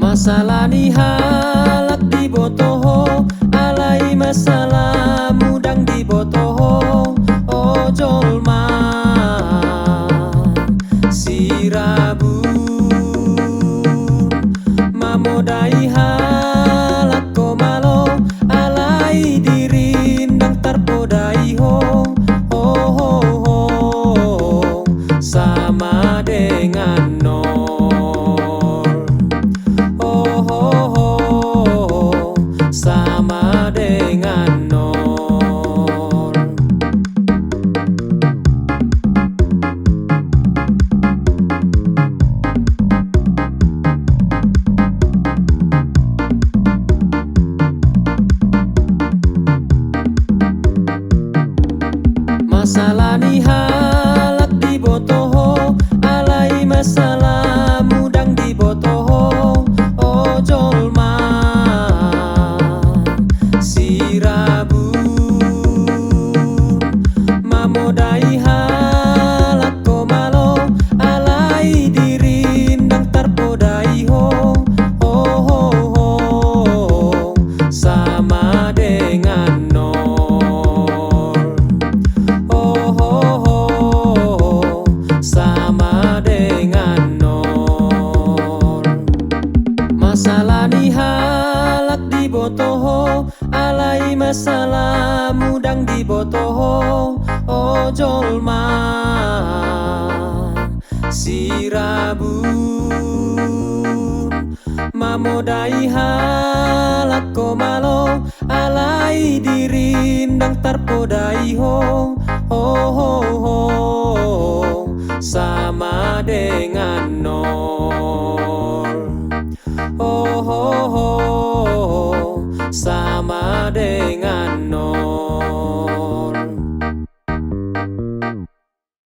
Masalah ni halak di botoho, alai masalah mudang di botoho. Ojol ma sirabun mamodai halak ko malo, alai dirindang terpodai ho. Oh, oh, oh, sama dengan nol. Oh, oh, oh, sama dengan nol. Masalah ni halak di botoho, alai masalah mudang di botoho. Ojol ma sirabun mamodai halak ko malo, alai dirindang terpodai ho. Oh, oh, oh, sama dengan nol. Oh, oh, oh, sama dengan nol. Masalah ni halak di botoho, alai masalah mudang di botoho. Ojol ma sirabun mamodai halak ko malo, alai dirindang terpodai ho. Oh, oh, oh, sama dengan nol. Oh, oh, oh, sama dengan nol.